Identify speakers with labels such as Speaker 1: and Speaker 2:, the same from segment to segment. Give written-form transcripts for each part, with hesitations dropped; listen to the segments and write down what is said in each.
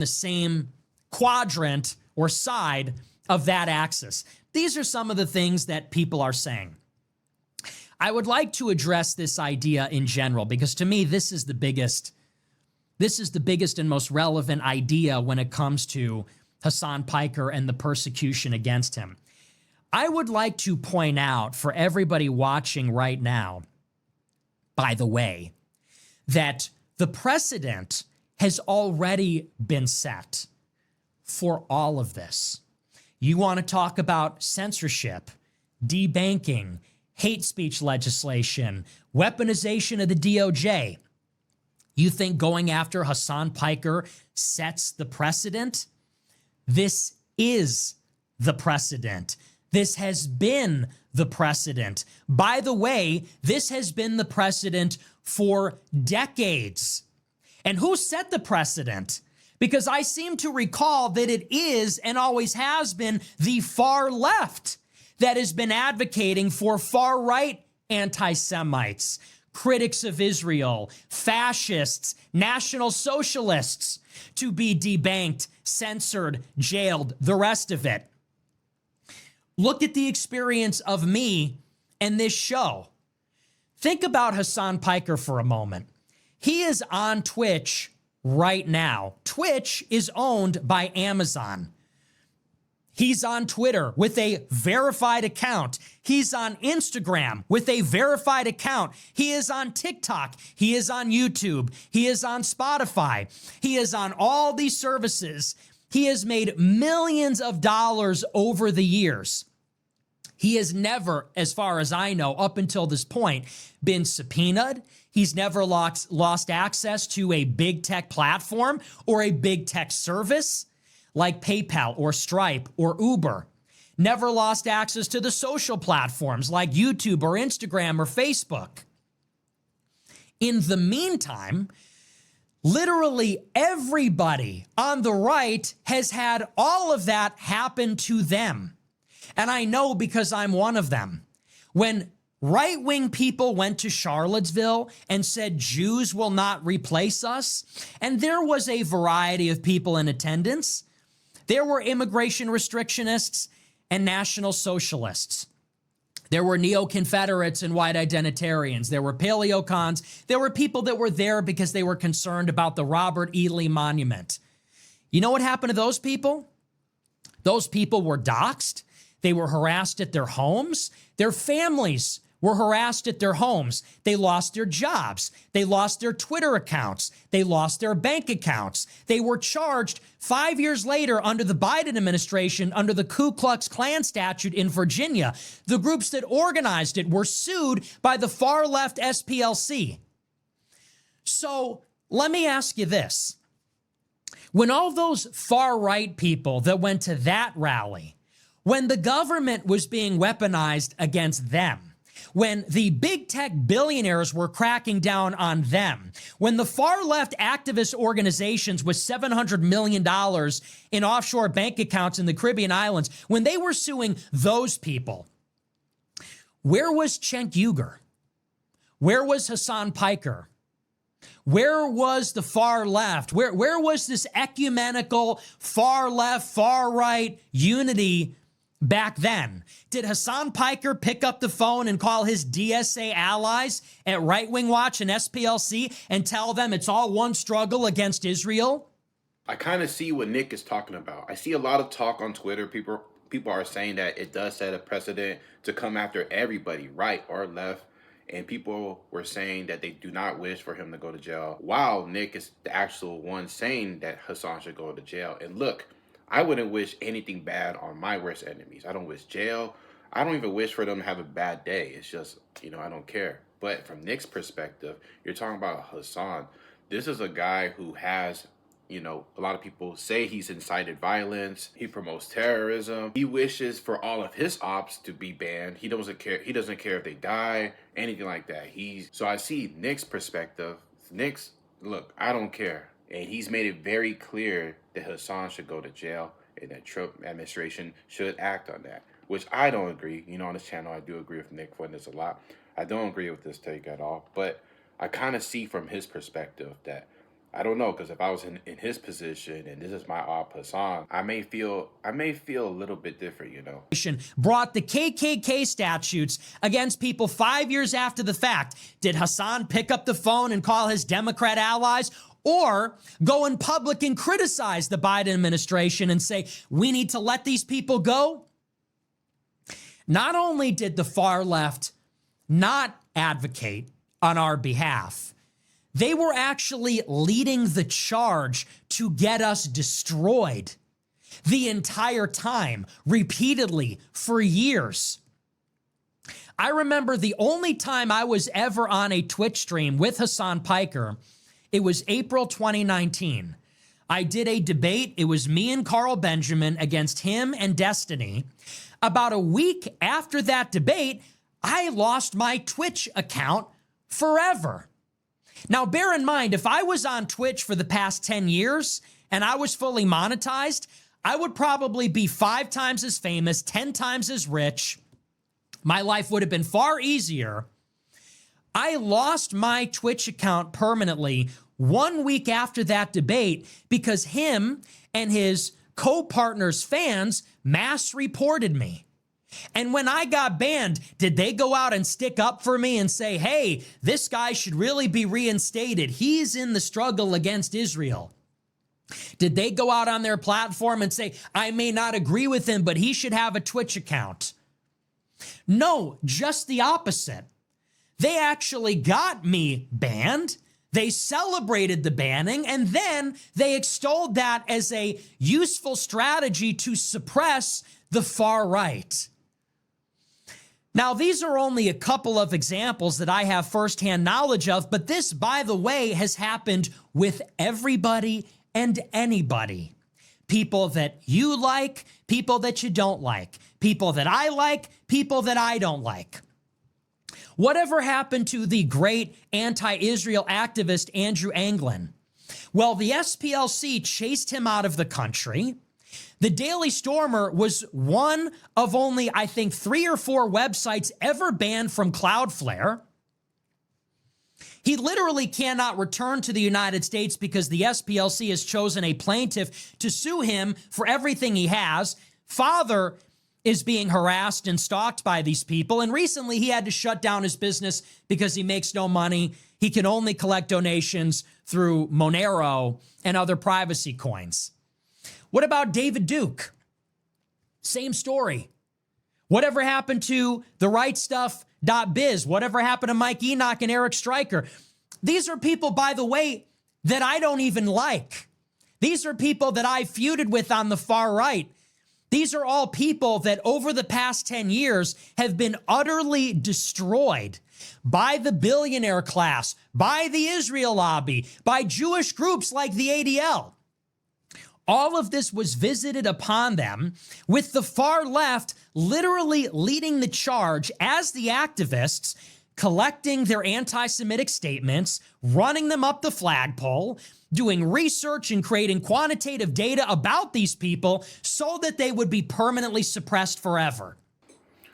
Speaker 1: the same quadrant or side of that axis. These are some of the things that people are saying. I would like to address this idea in general because to me, this is the biggest and most relevant idea when it comes to HASAN Piker and the persecution against him. I would like to point out for everybody watching right now, by the way, that the precedent has already been set for all of this. You want to talk about censorship, debanking, hate speech legislation, weaponization of the DOJ. You think going after HASAN Piker sets the precedent? This is the precedent. This has been the precedent. By the way, this has been the precedent for decades. And who set the precedent? Because I seem to recall that it is and always has been the far left that has been advocating for far-right anti-Semites, critics of Israel, fascists, National Socialists to be debanked, censored, jailed, the rest of it. Look at the experience of me and this show. Think about HASAN Piker for a moment. He is on Twitch right now. Twitch is owned by Amazon. He's on Twitter with a verified account. He's on Instagram with a verified account. He is on TikTok. He is on YouTube. He is on Spotify. He is on all these services. He has made millions of dollars over the years. He has never, as far as I know, up until this point, been subpoenaed. He's never lost access to a big tech platform or a big tech service like PayPal or Stripe or Uber. Never lost access to the social platforms like YouTube or Instagram or Facebook. In the meantime, literally everybody on the right has had all of that happen to them. And I know because I'm one of them. When right-wing people went to Charlottesville and said Jews will not replace us, and there was a variety of people in attendance. There were immigration restrictionists and National Socialists. There were neo-Confederates and white identitarians. There were paleocons. There were people that were there because they were concerned about the Robert E. Lee Monument. You know what happened to those people? Those people were doxxed. They were harassed at their homes. Their families were harassed at their homes. They lost their jobs. They lost their Twitter accounts. They lost their bank accounts. They were charged 5 years later under the Biden administration, under the Ku Klux Klan statute in Virginia. The groups that organized it were sued by the far left SPLC. So let me ask you this. When all those far right people that went to that rally, when the government was being weaponized against them, when the big tech billionaires were cracking down on them, when the far left activist organizations with $700 million in offshore bank accounts in the Caribbean islands, when they were suing those people, where was Cenk Uygur? Where was HASAN Piker? Where was the far left? Where was this ecumenical far left, far right unity back then? Did HASAN Piker pick up the phone and call his DSA allies at Right Wing Watch and SPLC and tell them it's all one struggle against Israel?
Speaker 2: I kind of see what Nick is talking about. I see a lot of talk on Twitter. People are saying that it does set a precedent to come after everybody, right or left. And people were saying that they do not wish for him to go to jail, while Nick is the actual one saying that HASAN should go to jail. And look, I wouldn't wish anything bad on my worst enemies. I don't wish jail. I don't even wish for them to have a bad day. It's just, I don't care. But from Nick's perspective, you're talking about HASAN. This is a guy who has, a lot of people say he's incited violence. He promotes terrorism. He wishes for all of his ops to be banned. He doesn't care. He doesn't care if they die, anything like that. So I see Nick's perspective. Look, I don't care. And he's made it very clear that HASAN should go to jail and that Trump administration should act on that, which I don't agree. On this channel, I do agree with Nick Fuentes a lot. I don't agree with this take at all, but I kind of see from his perspective that I don't know, because if I was in his position and this is my op Hassan, I may feel a little bit different, you know.
Speaker 1: Brought the KKK statutes against people 5 years after the fact. Did Hassan pick up the phone and call his Democrat allies, or go in public and criticize the Biden administration and say, we need to let these people go? Not only did the far left not advocate on our behalf, they were actually leading the charge to get us destroyed the entire time, repeatedly, for years. I remember the only time I was ever on a Twitch stream with HASAN PIKER, it was April 2019. I did a debate. It was me and Carl Benjamin against him and Destiny. About a week after that debate, I lost my Twitch account forever. Now, bear in mind, if I was on Twitch for the past 10 years and I was fully monetized, I would probably be 5 times as famous, 10 times as rich. My life would have been far easier. I lost my Twitch account permanently 1 week after that debate because him and his co-partners' fans mass reported me. And when I got banned, did they go out and stick up for me and say, hey, this guy should really be reinstated? He's in the struggle against Israel. Did they go out on their platform and say, I may not agree with him, but he should have a Twitch account? No, just the opposite. They actually got me banned. They celebrated the banning, and then they extolled that as a useful strategy to suppress the far right. Now, these are only a couple of examples that I have firsthand knowledge of, but this, by the way, has happened with everybody and anybody. People that you like, people that you don't like, people that I like, people that I don't like. Whatever happened to the great anti-Israel activist Andrew Anglin? Well, the SPLC chased him out of the country. The Daily Stormer was one of only, I think, 3 or 4 websites ever banned from Cloudflare. He literally cannot return to the United States because the SPLC has chosen a plaintiff to sue him for everything he has. Father is being harassed and stalked by these people, and recently he had to shut down his business because he makes no money. He can only collect donations through Monero and other privacy coins. What about David Duke? Same story. Whatever happened to the rightstuff.biz? Whatever happened to Mike Enoch and Eric Stryker? These are people, by the way, that I don't even like. These are people that I feuded with on the far right. These are all people that over the past 10 years have been utterly destroyed by the billionaire class, by the Israel lobby, by Jewish groups like the ADL. All of this was visited upon them with the far left literally leading the charge as the activists, collecting their anti-Semitic statements, running them up the flagpole, doing research and creating quantitative data about these people so that they would be permanently suppressed forever.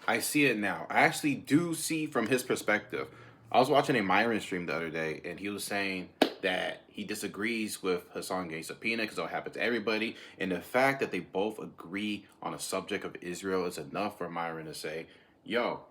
Speaker 2: I see it now. I actually do see from his perspective. I was watching a Myron stream the other day, and he was saying that he disagrees with Hassan getting subpoenaed because it'll happen to everybody. And the fact that they both agree on a subject of Israel is enough for Myron to say, yo,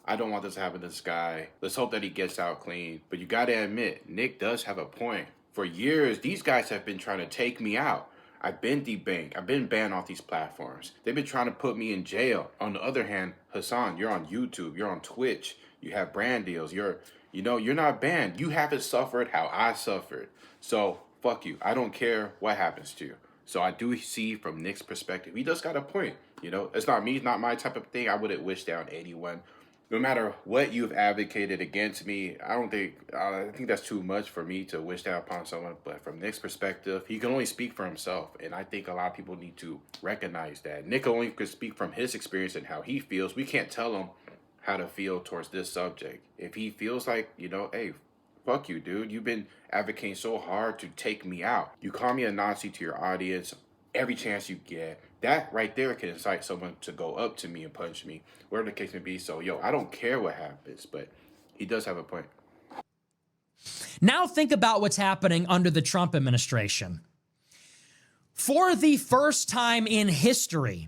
Speaker 2: I don't want this to happen to this guy. Let's hope that he gets out clean. But you got to admit, Nick does have a point. For years, these guys have been trying to take me out. I've been debanked. I've been banned off these platforms. They've been trying to put me in jail. On the other hand, Hassan, you're on YouTube. You're on Twitch. You have brand deals. You're not banned. You haven't suffered how I suffered. So, fuck you. I don't care what happens to you. So I do see from Nick's perspective, he does got a point. It's not me. It's not my type of thing. I wouldn't wish down anyone. No matter what you've advocated against me, I think that's too much for me to wish that upon someone. But from Nick's perspective, he can only speak for himself. And I think a lot of people need to recognize that. Nick only could speak from his experience and how he feels. We can't tell him how to feel towards this subject. If he feels like, hey, fuck you, dude. You've been advocating so hard to take me out. You call me a Nazi to your audience every chance you get. That right there can incite someone to go up to me and punch me, whatever the case may be. So, I don't care what happens, but he does have a point.
Speaker 1: Now think about what's happening under the Trump administration. For the first time in history,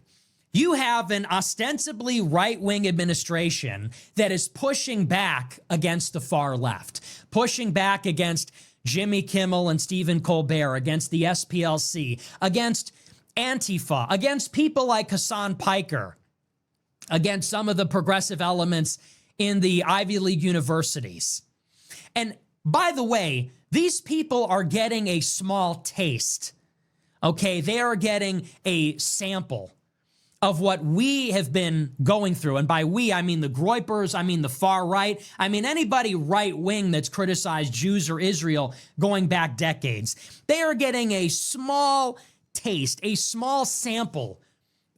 Speaker 1: you have an ostensibly right-wing administration that is pushing back against the far left, pushing back against Jimmy Kimmel and Stephen Colbert, against the SPLC, against Antifa, against people like HASAN Piker, against some of the progressive elements in the Ivy League universities. And by the way, these people are getting a small taste. Okay, they are getting a sample of what we have been going through. And by we, I mean the Groypers, I mean the far right, I mean anybody right-wing that's criticized Jews or Israel going back decades. They are getting a small taste, a small sample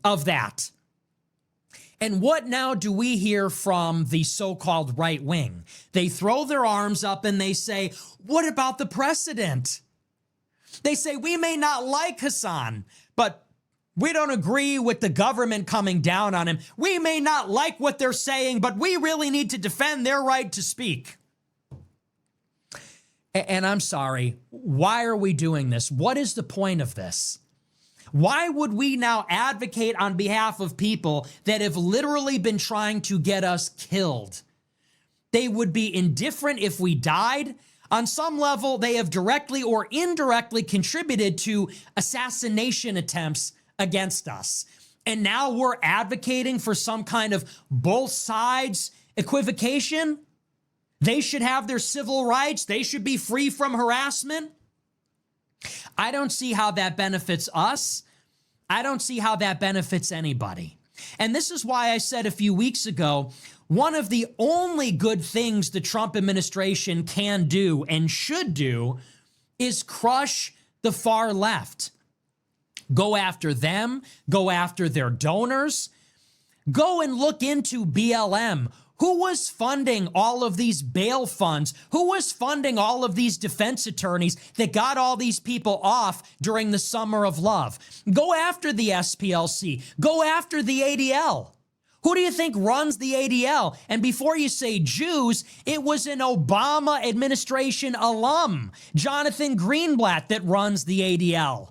Speaker 1: of that. And what now do we hear from the so-called right wing? They throw their arms up and they say, what about the precedent? They say, we may not like Hasan, but we don't agree with the government coming down on him. We may not like what they're saying, but we really need to defend their right to speak. And I'm sorry, why are we doing this? What is the point of this? Why would we now advocate on behalf of people that have literally been trying to get us killed? They would be indifferent if we died. On some level, they have directly or indirectly contributed to assassination attempts against us. And now we're advocating for some kind of both sides equivocation. They should have their civil rights. They should be free from harassment. I don't see how that benefits us. I don't see how that benefits anybody. And this is why I said a few weeks ago, one of the only good things the Trump administration can do and should do is crush the far left. Go after them, go after their donors, go and look into BLM. Who was funding all of these bail funds? Who was funding all of these defense attorneys that got all these people off during the summer of love? Go after the SPLC. Go after the ADL. Who do you think runs the ADL? And before you say Jews, it was an Obama administration alum, Jonathan Greenblatt, that runs the ADL.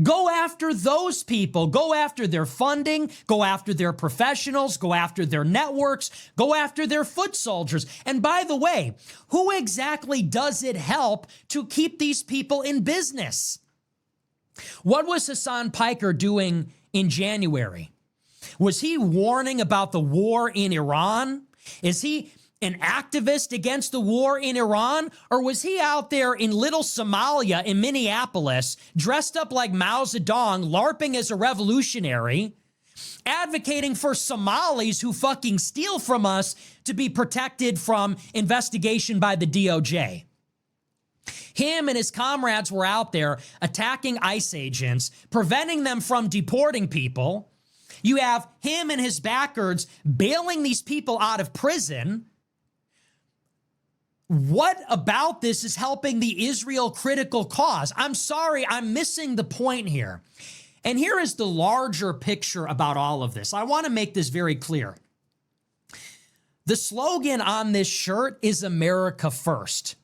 Speaker 1: Go after those people. Go after their funding. Go after their professionals. Go after their networks. Go after their foot soldiers. And by the way, who exactly does it help to keep these people in business? What was HASAN Piker doing in January? Was he warning about the war in Iran? Is he an activist against the war in Iran? Or was he out there in little Somalia in Minneapolis, dressed up like Mao Zedong, LARPing as a revolutionary, advocating for Somalis who fucking steal from us to be protected from investigation by the DOJ? Him and his comrades were out there attacking ICE agents, preventing them from deporting people. You have him and his backers bailing these people out of prison. What about this is helping the Israel critical cause? I'm sorry, I'm missing the point here. And here is the larger picture about all of this. I want to make this very clear. The slogan on this shirt is America First.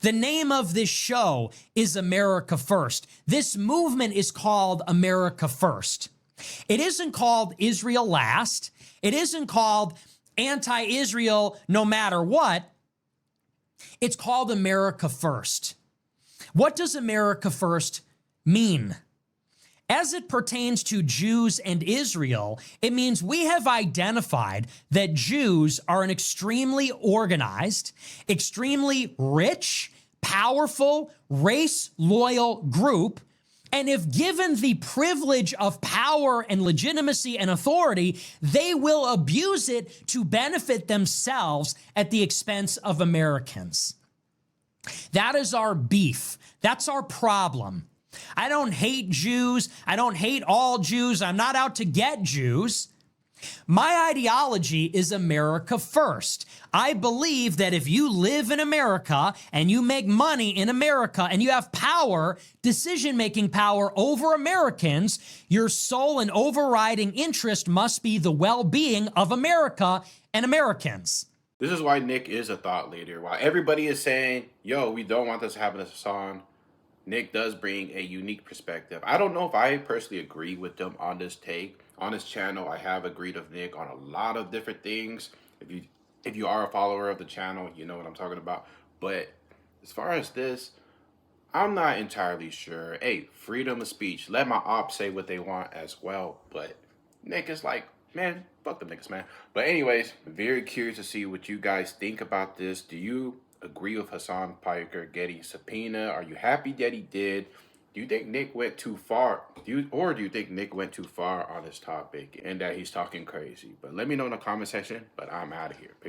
Speaker 1: The name of this show is America First. This movement is called America First. It isn't called Israel Last. It isn't called anti-Israel no matter what. It's called America First. What does America First mean? As it pertains to Jews and Israel, it means we have identified that Jews are an extremely organized, extremely rich, powerful, race-loyal group. And if given the privilege of power and legitimacy and authority, they will abuse it to benefit themselves at the expense of Americans. That is our beef. That's our problem. I don't hate Jews. I don't hate all Jews. I'm not out to get Jews. My ideology is America First. I believe that if you live in America and you make money in America and you have power, decision-making power over Americans, your sole and overriding interest must be the well-being of America and Americans.
Speaker 2: This is why Nick is a thought leader. While everybody is saying, yo, we don't want this to happen to Hassan, Nick does bring a unique perspective. I don't know if I personally agree with him on this take. On his channel, I have agreed with Nick on a lot of different things. If you are a follower of the channel, you know what I'm talking about. But as far as this, I'm not entirely sure. Hey, freedom of speech. Let my ops say what they want as well. But Nick is like, man, fuck them niggas, man. But anyways, very curious to see what you guys think about this. Do you agree with Hasan Piker getting subpoena? Are you happy that he did? Do you think Nick went too far? Do you think Nick went too far on this topic and that he's talking crazy? But let me know in the comment section. But I'm out of here. Peace.